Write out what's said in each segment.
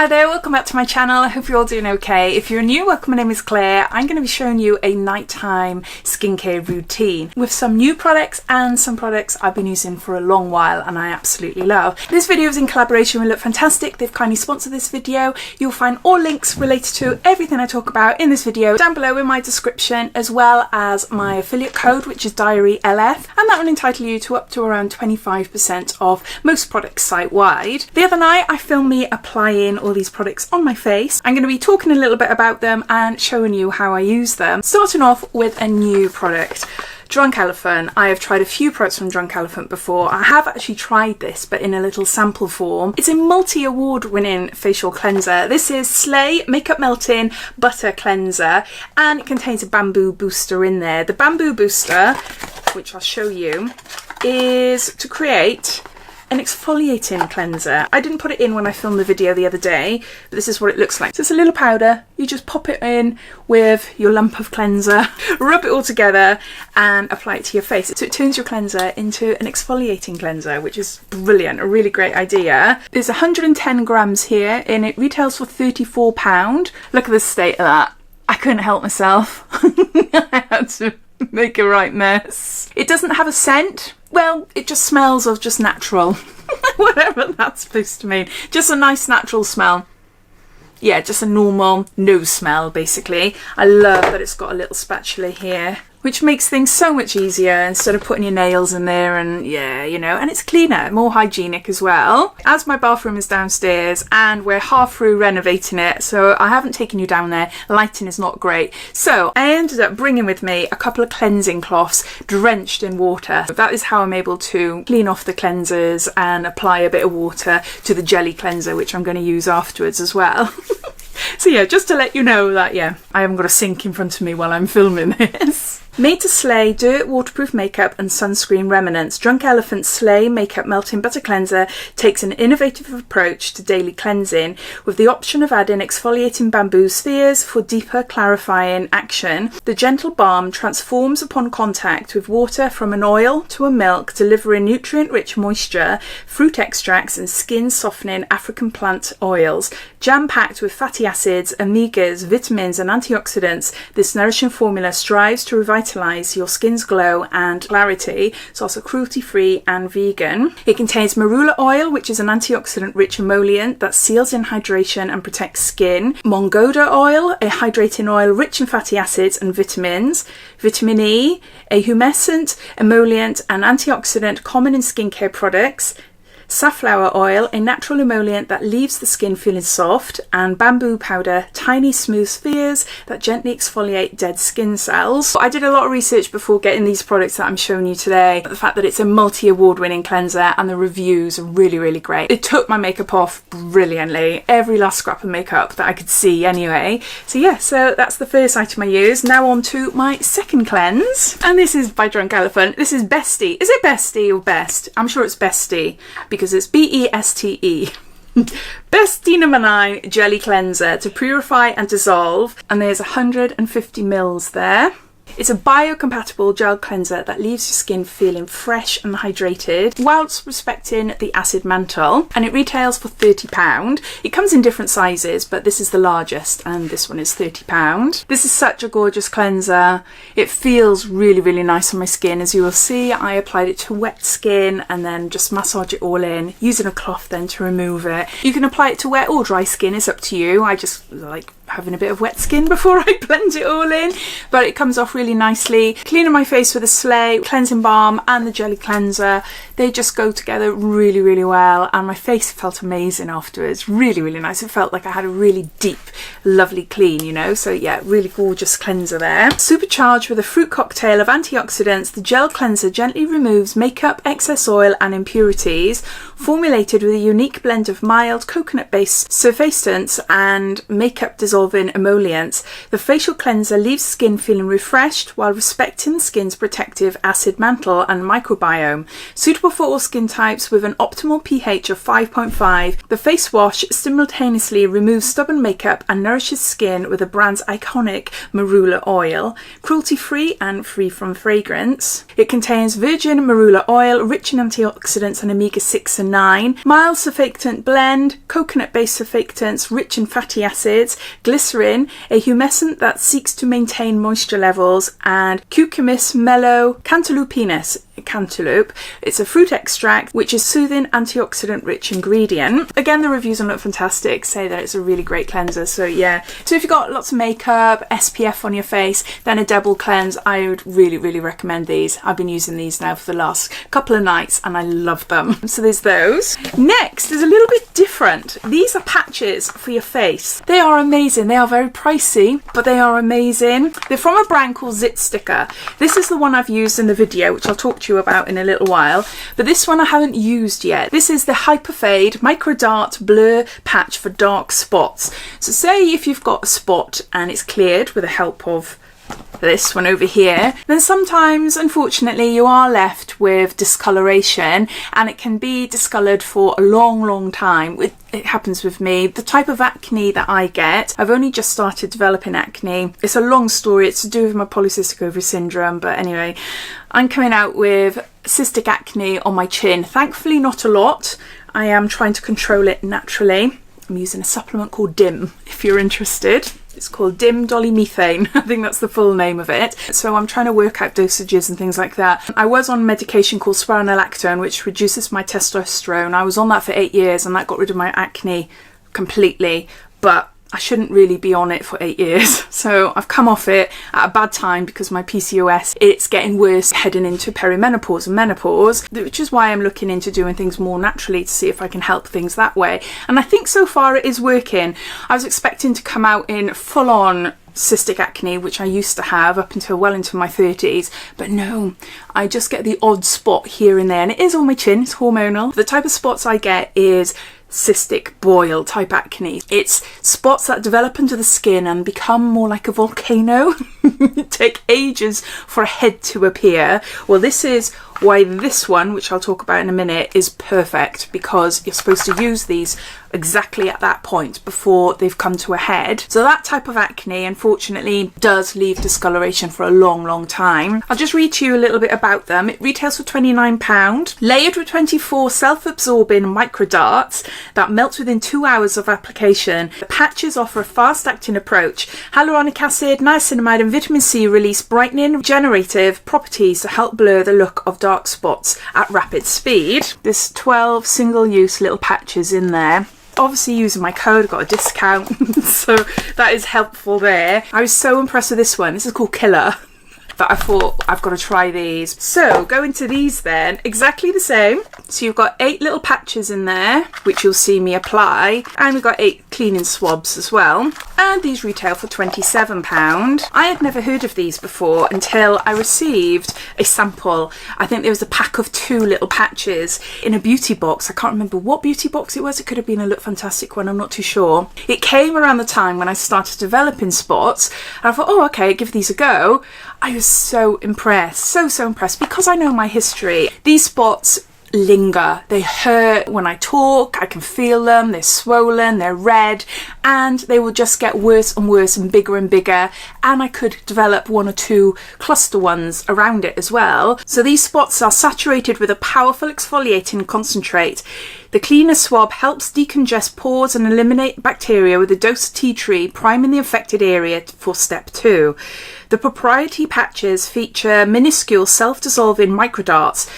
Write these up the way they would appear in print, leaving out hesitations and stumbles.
Hi there, welcome back to my channel. I hope you're all doing okay. If you're new, welcome, my name is Claire. I'm going to be showing you a nighttime skincare routine with some new products and some products I've been using for a long while and I absolutely love. This video is in collaboration with Look Fantastic. They've kindly sponsored this video. You'll find all links related to everything I talk about in this video down below in my description, as well as my affiliate code, which is DiaryLF, and that will entitle you to up to around 25% off most products site-wide. The other night I filmed me applying all these products on my face. I'm going to be talking a little bit about them and showing you how I use them. Starting off with a new product. Drunk Elephant. I have tried a few products from Drunk Elephant before. I have actually tried this, but in a little sample form. It's a multi-award winning facial cleanser. This is Slay Makeup Melting Butter Cleanser, and it contains a bamboo booster in there. The bamboo booster, which I'll show you, is to create an exfoliating cleanser. I didn't put it in when I filmed the video the other day, but this is what it looks like. So it's a little powder. You just pop it in with your lump of cleanser, rub it all together and apply it to your face. So it turns your cleanser into an exfoliating cleanser, which is brilliant, a really great idea. There's 110 grams here and it retails for £34. Look at the state of that. I couldn't help myself. I had to make a right mess. It doesn't have a scent. Well, it just smells of just natural. Whatever that's supposed to mean. Just a nice natural smell. Yeah, just a normal nose smell, basically. I love that it's got a little spatula here, which makes things so much easier instead of putting your nails in there, and yeah, you know, and it's cleaner, more hygienic as well. As my bathroom is downstairs and we're half through renovating it, so I haven't taken you down there, lighting is not great. So I ended up bringing with me a couple of cleansing cloths drenched in water. That is how I'm able to clean off the cleansers and apply a bit of water to the jelly cleanser, which I'm going to use afterwards as well. So yeah, just to let you know that, yeah, I haven't got a sink in front of me while I'm filming this. Made to slay dirt, waterproof makeup and sunscreen remnants, Drunk Elephant Slay Makeup Melting Butter Cleanser takes an innovative approach to daily cleansing with the option of adding exfoliating bamboo spheres for deeper clarifying action. The gentle balm transforms upon contact with water from an oil to a milk, delivering nutrient-rich moisture, fruit extracts and skin-softening African plant oils. Jam-packed with fatty acids, omegas, vitamins and antioxidants, this nourishing formula strives to revitalize your skin's glow and clarity. It's also cruelty-free and vegan. It contains marula oil, which is an antioxidant-rich emollient that seals in hydration and protects skin. Mongoda oil, a hydrating oil rich in fatty acids and vitamins. Vitamin E, a humescent emollient and antioxidant common in skincare products. Safflower oil, a natural emollient that leaves the skin feeling soft, and bamboo powder, tiny smooth spheres that gently exfoliate dead skin cells. I did a lot of research before getting these products that I'm showing you today. The fact that it's a multi-award winning cleanser and the reviews are really, really great. It took my makeup off brilliantly. Every last scrap of makeup that I could see anyway. So yeah, so that's the first item I used. Now on to my second cleanse. And this is by Drunk Elephant. This is Bestie. Is it Bestie or Best? I'm sure it's Bestie, because it's B-E-S-T-E. Bestie number 9 Jelly Cleanser to purify and dissolve, and there's 150 mils there. It's a biocompatible gel cleanser that leaves your skin feeling fresh and hydrated whilst respecting the acid mantle, and it retails for £30. It comes in different sizes, but this is the largest and this one is £30. This is such a gorgeous cleanser. It feels really, really nice on my skin. As you will see, I applied it to wet skin and then just massage it all in, using a cloth then to remove it. You can apply it to wet or dry skin, it's up to you. I just like having a bit of wet skin before I blend it all in, but it comes off really nicely. Cleaning my face with a Slay cleansing balm and the jelly cleanser, they just go together really, really well, and my face felt amazing afterwards. Really, really nice. It felt like I had a really deep, lovely clean, you know. So yeah, really gorgeous cleanser there. Supercharged with a fruit cocktail of antioxidants, the gel cleanser gently removes makeup, excess oil and impurities. Formulated with a unique blend of mild coconut-based surfactants and makeup dissolving dissolving emollients, the facial cleanser leaves skin feeling refreshed while respecting the skin's protective acid mantle and microbiome. Suitable for all skin types with an optimal pH of 5.5, the face wash simultaneously removes stubborn makeup and nourishes skin with the brand's iconic marula oil, cruelty-free and free from fragrance. It contains virgin marula oil, rich in antioxidants and omega-6 and 9, mild surfactant blend, coconut-based surfactants, rich in fatty acids, glycerin, a humescent that seeks to maintain moisture levels, and Cucumis mellow cantalupinus. Cantaloupe. It's a fruit extract which is soothing antioxidant rich ingredient. Again, the reviews on Look Fantastic say that it's a really great cleanser, so yeah. So if you've got lots of makeup, SPF on your face, then a double cleanse, I would really recommend these. I've been using these now for the last couple of nights and I love them. So there's those. Next is a little bit different. These are patches for your face. They are amazing. They are very pricey, but they are amazing. They're from a brand called Zit Sticker. This is the one I've used in the video, which I'll talk to you about in a little while, but this one I haven't used yet. This is the Hyperfade Micro Dart Blur Patch for dark spots. So say if you've got a spot and it's cleared with the help of this one over here, then sometimes unfortunately you are left with discoloration, and it can be discolored for a long time. It happens with me. The type of acne that I get, I've only just started developing acne. It's a long story. It's to do with my polycystic ovary syndrome, but anyway, I'm coming out with cystic acne on my chin. Thankfully not a lot. I am trying to control it naturally. I'm using a supplement called DIM if you're interested. It's called Dim Dolymethane. I think that's the full name of it. So I'm trying to work out dosages and things like that. I was on medication called spironolactone, which reduces my testosterone. I was on that for 8 years and that got rid of my acne completely, but I shouldn't really be on it for 8 years. So I've come off it at a bad time because my PCOS, it's getting worse heading into perimenopause and menopause, which is why I'm looking into doing things more naturally to see if I can help things that way. And I think so far it is working. I was expecting to come out in full-on cystic acne, which I used to have up until well into my 30s, but no, I just get the odd spot here and there, and it is on my chin, it's hormonal. The type of spots I get is cystic boil type acne. It's spots that develop under the skin and become more like a volcano. Take ages for a head to appear. Well, this is why this one, which I'll talk about in a minute, is perfect, because you're supposed to use these exactly at that point before they've come to a head. So that type of acne unfortunately does leave discoloration for a long time. I'll just read to you a little bit about them. It retails for £29, layered with 24 self-absorbing micro darts that melt within 2 hours of application. The patches offer a fast-acting approach. Hyaluronic acid, niacinamide and vitamin C release brightening regenerative properties to help blur the look of dark spots at rapid speed. There's 12 single-use little patches in there. Obviously using my code, I got a discount, so that is helpful there. I was so impressed with this one. This is called Killer. But I thought I've got to try these. So go into these then, exactly the same. So you've got 8 little patches in there, which you'll see me apply. And we've got 8 cleaning swabs as well. And these retail for £27. I had never heard of these before until I received a sample. I think there was a pack of 2 little patches in a beauty box. I can't remember what beauty box it was. It could have been a Look Fantastic one, I'm not too sure. It came around the time when I started developing spots. And I thought, oh, okay, give these a go. I was so impressed, so impressed, because I know my history. These spots linger, they hurt when I talk, I can feel them, they're swollen, they're red, and they will just get worse and worse and bigger, and I could develop 1 or 2 cluster ones around it as well. So these spots are saturated with a powerful exfoliating concentrate. The cleaner swab helps decongest pores and eliminate bacteria with a dose of tea tree, priming the affected area for step 2. The proprietary patches feature minuscule self-dissolving microdarts,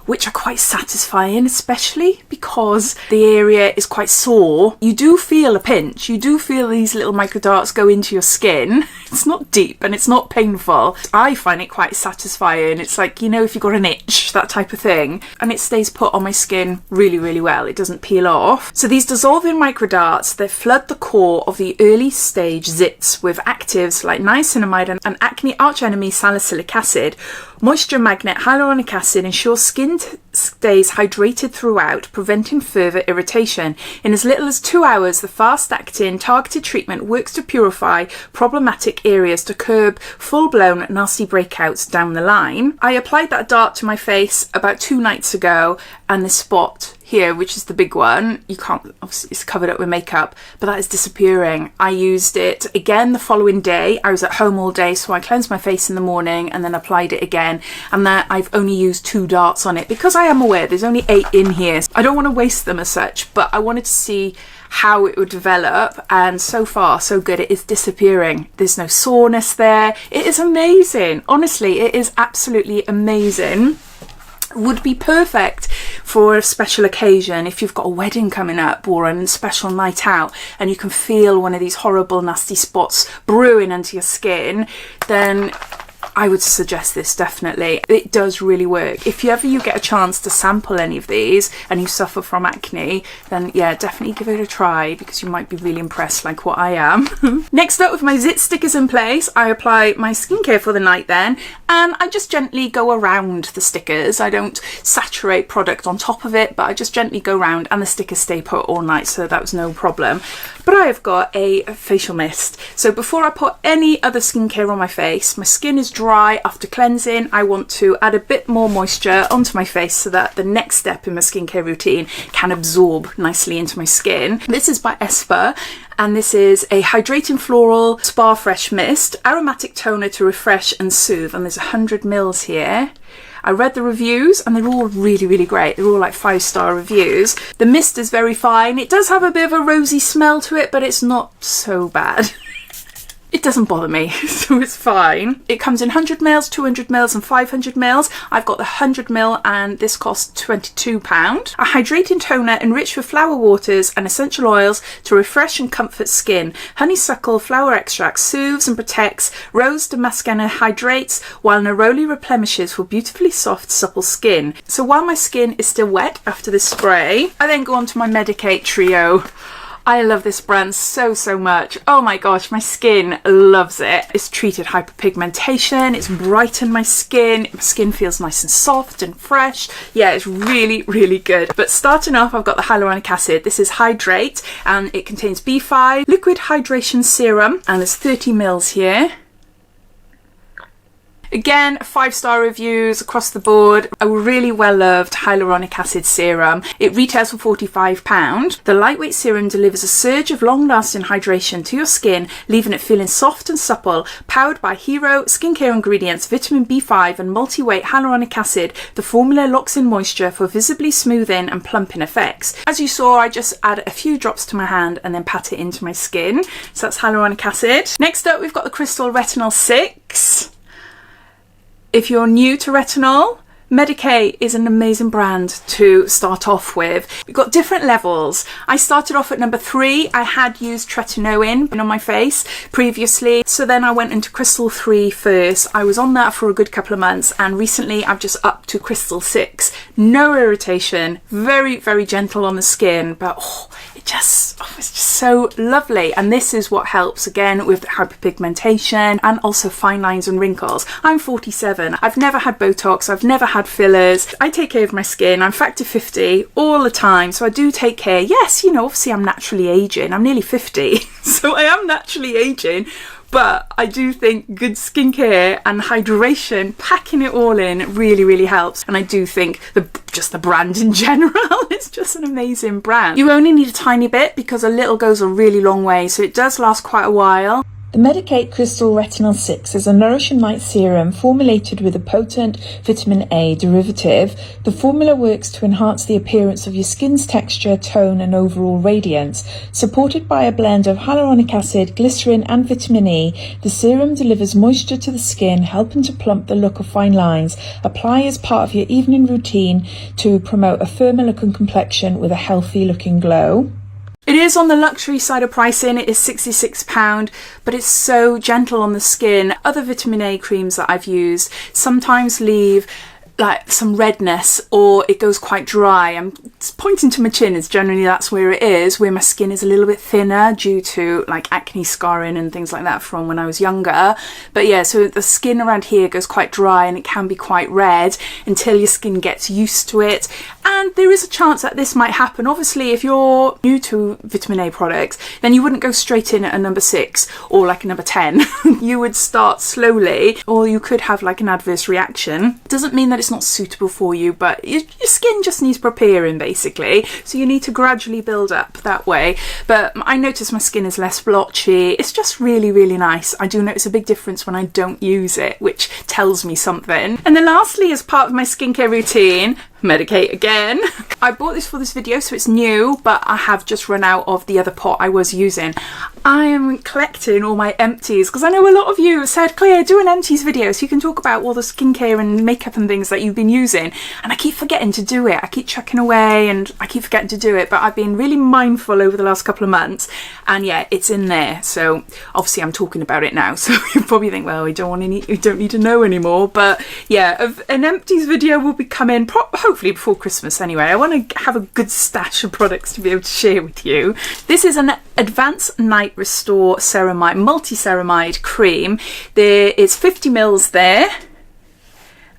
which are quite satisfying, especially because the area is quite sore. You do feel a pinch, you do feel these little microdarts go into your skin. It's not deep and it's not painful. I find it quite satisfying. It's like, you know, if you've got an itch, that type of thing. And it stays put on my skin really well. It doesn't peel off. So these dissolving microdarts, they flood the core of the early stage zits with actives like niacinamide and acne archenemy salicylic acid. Moisture magnet hyaluronic acid ensures skin stays hydrated throughout, preventing further irritation. In as little as 2 hours, the fast-acting targeted treatment works to purify problematic areas to curb full-blown nasty breakouts down the line. I applied that dart to my face about 2 nights ago, and this spot here, which is the big one, you can't, obviously it's covered up with makeup, but that is disappearing. I used it again the following day. I was at home all day, so I cleansed my face in the morning and then applied it again, and that I've only used 2 darts on it because I am aware there's only 8 in here. I don't want to waste them as such, but I wanted to see how it would develop, and so far so good. It is disappearing. There's no soreness there. It is amazing. Honestly, it is absolutely amazing. Would be perfect for a special occasion if you've got a wedding coming up or a special night out and you can feel one of these horrible nasty spots brewing under your skin. Then I would suggest this, definitely. It does really work. If you get a chance to sample any of these and you suffer from acne, then yeah, definitely give it a try because you might be really impressed like what I am. Next up, with my zit stickers in place, I apply my skincare for the night then, and I just gently go around the stickers. I don't saturate product on top of it, but I just gently go around, and the stickers stay put all night, so that was no problem. But I have got a facial mist. So before I put any other skincare on my face, my skin is dry after cleansing, I want to add a bit more moisture onto my face so that the next step in my skincare routine can absorb nicely into my skin. This is by Esper, and this is a hydrating floral spa fresh mist, aromatic toner to refresh and soothe, and there's 100 mils here. I read the reviews and they're all really great. They're all like 5-star reviews. The mist is very fine. It does have a bit of a rosy smell to it, but it's not so bad. It doesn't bother me, so it's fine. It comes in 100 mils, 200 mils and 500 mils. I've got the 100 mil and this costs £22. A hydrating toner enriched with flower waters and essential oils to refresh and comfort skin. Honeysuckle flower extract soothes and protects. Rose damascena hydrates, while neroli replenishes for beautifully soft, supple skin. So while my skin is still wet after this spray, I then go on to my Medicate Trio. I love this brand so much. Oh my gosh, my skin loves it. It's treated hyperpigmentation, it's brightened my skin feels nice and soft and fresh. Yeah, it's really good. But starting off, I've got the hyaluronic acid. This is Hydrate, and it contains B5 liquid hydration serum, and there's 30 mils here. Again, 5-star reviews across the board. A really well loved hyaluronic acid serum. It retails for £45. The lightweight serum delivers a surge of long-lasting hydration to your skin, leaving it feeling soft and supple. Powered by hero skincare ingredients, vitamin B5 and multi-weight hyaluronic acid, the formula locks in moisture for visibly smoothing and plumping effects. As you saw, I just add a few drops to my hand and then pat it into my skin. So that's hyaluronic acid. Next up, we've got the Crystal Retinol 6. If you're new to retinol, Medicate is an amazing brand to start off with. We've got different levels. I started off at number 3. I had used tretinoin on my face previously, so then I went into Crystal 3 first. I was on that for a good couple of months, and recently I've just upped to Crystal 6. No irritation, very gentle on the skin, but it's just so lovely. And this is what helps again with hyperpigmentation and also fine lines and wrinkles. I'm 47. I've never had Botox. I've never had fillers. I take care of my skin. I'm factor 50 all the time, so I do take care. Yes, you know, obviously I'm naturally aging. I'm nearly 50, so I am naturally aging. But I do think good skincare and hydration, packing it all in, really helps. And I do think just the brand in general, it's just an amazing brand. You only need a tiny bit because a little goes a really long way, so it does last quite a while. The Medicate Crystal Retinol 6 is a nourishing night serum formulated with a potent vitamin A derivative. The formula works to enhance the appearance of your skin's texture, tone and overall radiance. Supported by a blend of hyaluronic acid, glycerin and vitamin E, the serum delivers moisture to the skin, helping to plump the look of fine lines. Apply as part of your evening routine to promote a firmer looking complexion with a healthy looking glow. It is on the luxury side of pricing. It is £66, but it's so gentle on the skin. Other vitamin A creams that I've used sometimes leave like some redness or it goes quite dry. I'm pointing to my chin as generally that's where it is, where my skin is a little bit thinner due to like acne scarring and things like that from when I was younger. But yeah, so the skin around here goes quite dry and it can be quite red until your skin gets used to it. And there is a chance that this might happen. Obviously, if you're new to vitamin A products, then you wouldn't go straight in at a number 6 or like a number 10. You would start slowly, or you could have like an adverse reaction. Doesn't mean that it's not suitable for you, but your skin just needs preparing basically. So you need to gradually build up that way. But I notice my skin is less blotchy. It's just really, really nice. I do notice a big difference when I don't use it, which tells me something. And then lastly, as part of my skincare routine, medicate again. I bought this for this video, so it's new, but I have just run out of the other pot I was using. I am collecting all my empties because I know a lot of you said, Claire, do an empties video so you can talk about all the skincare and makeup and things that you've been using. And I keep forgetting to do it. I keep chucking away and I keep forgetting to do it, but I've been really mindful over the last couple of months. And yeah, it's in there. So obviously I'm talking about it now. So you probably think, well, we don't need to know anymore. But yeah, an empties video will be coming hopefully before Christmas anyway. I want to have a good stash of products to be able to share with you. This is an Advanced Night Restore Ceramide, multi-ceramide cream. There is 50 mils there.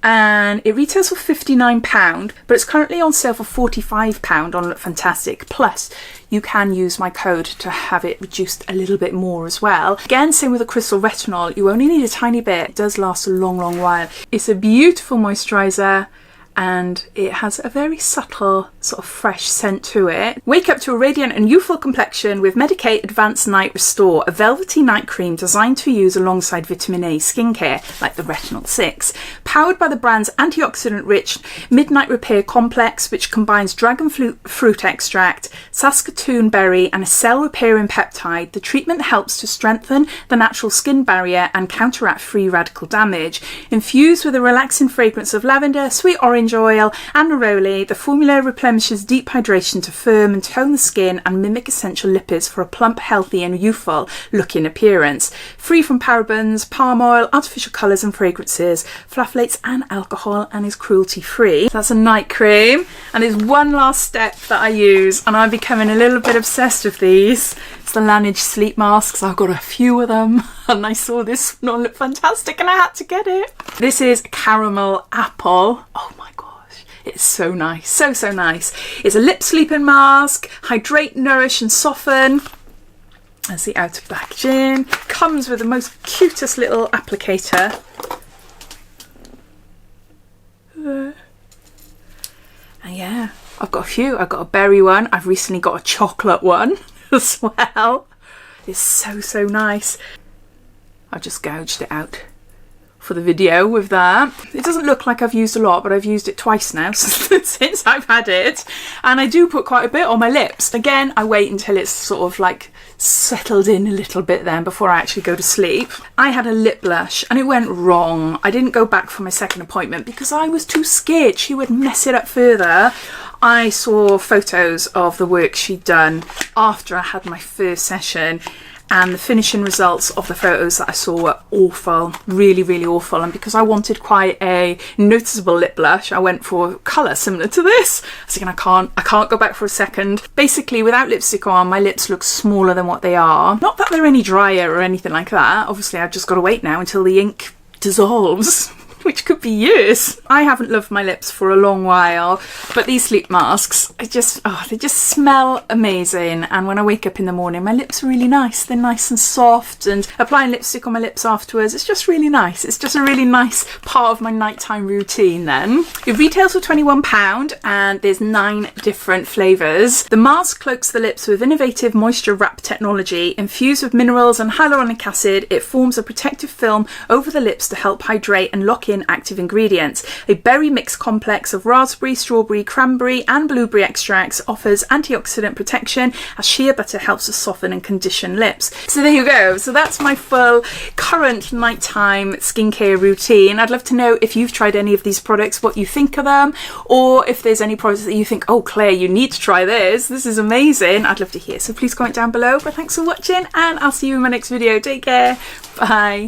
And it retails for £59, but it's currently on sale for £45 on Look Fantastic. Plus, you can use my code to have it reduced a little bit more as well. Again, same with the crystal retinol. You only need a tiny bit. It does last a long, long while. It's a beautiful moisturiser. And it has a very subtle sort of fresh scent to it. Wake up to a radiant and youthful complexion with Medicate Advanced Night Restore, a velvety night cream designed to use alongside vitamin A skincare, like the Retinol 6. Powered by the brand's antioxidant-rich Midnight Repair Complex, which combines dragon fruit extract, Saskatoon berry, and a cell-repairing peptide, the treatment helps to strengthen the natural skin barrier and counteract free radical damage. Infused with a relaxing fragrance of lavender, sweet orange oil and neroli, the formula replenishes deep hydration to firm and tone the skin and mimic essential lipids for a plump, healthy and youthful looking appearance. Free from parabens, palm oil, artificial colours and fragrances, phthalates and alcohol, and is cruelty free. That's a night cream, and there's one last step that I use and I'm becoming a little bit obsessed with these. It's the Laneige sleep masks. I've got a few of them and I saw this one Look Fantastic and I had to get it. This is caramel apple. Oh my gosh, it's so nice, so nice. It's a lip sleeping mask. Hydrate, nourish and soften. That's the outer packaging. Comes with the most cutest little applicator. And yeah, I've got a few. I've got a berry one. I've recently got a chocolate one as well. It's so nice. I've just gouged it out for the video with that. It doesn't look like I've used a lot, but I've used it twice now since I've had it. And I do put quite a bit on my lips. Again, I wait until it's sort of like settled in a little bit then before I actually go to sleep. I had a lip blush and it went wrong. I didn't go back for my second appointment because I was too scared she would mess it up further. I saw photos of the work she'd done after I had my first session, and the finishing results of the photos that I saw were awful, really awful. And because I wanted quite a noticeable lip blush, I went for a colour similar to this. I was thinking, I can't go back for a second. Basically, without lipstick on, my lips look smaller than what they are. Not that they're any drier or anything like that. Obviously, I've just got to wait now until the ink dissolves, which could be years. I haven't loved my lips for a long while, but these sleep masks, they just smell amazing. And when I wake up in the morning, my lips are really nice. They're nice and soft, and applying lipstick on my lips afterwards, it's just really nice. It's just a really nice part of my nighttime routine then. It retails for £21 and there's 9 different flavours. The mask cloaks the lips with innovative moisture wrap technology. Infused with minerals and hyaluronic acid, it forms a protective film over the lips to help hydrate and lock in active ingredients. A berry mix complex of raspberry, strawberry, cranberry and blueberry extracts offers antioxidant protection as shea butter helps to soften and condition lips. So there you go. So that's my full current nighttime skincare routine. I'd love to know if you've tried any of these products, what you think of them, or if there's any products that you think, oh Claire, you need to try this. This is amazing. I'd love to hear. So please comment down below. But thanks for watching and I'll see you in my next video. Take care. Bye.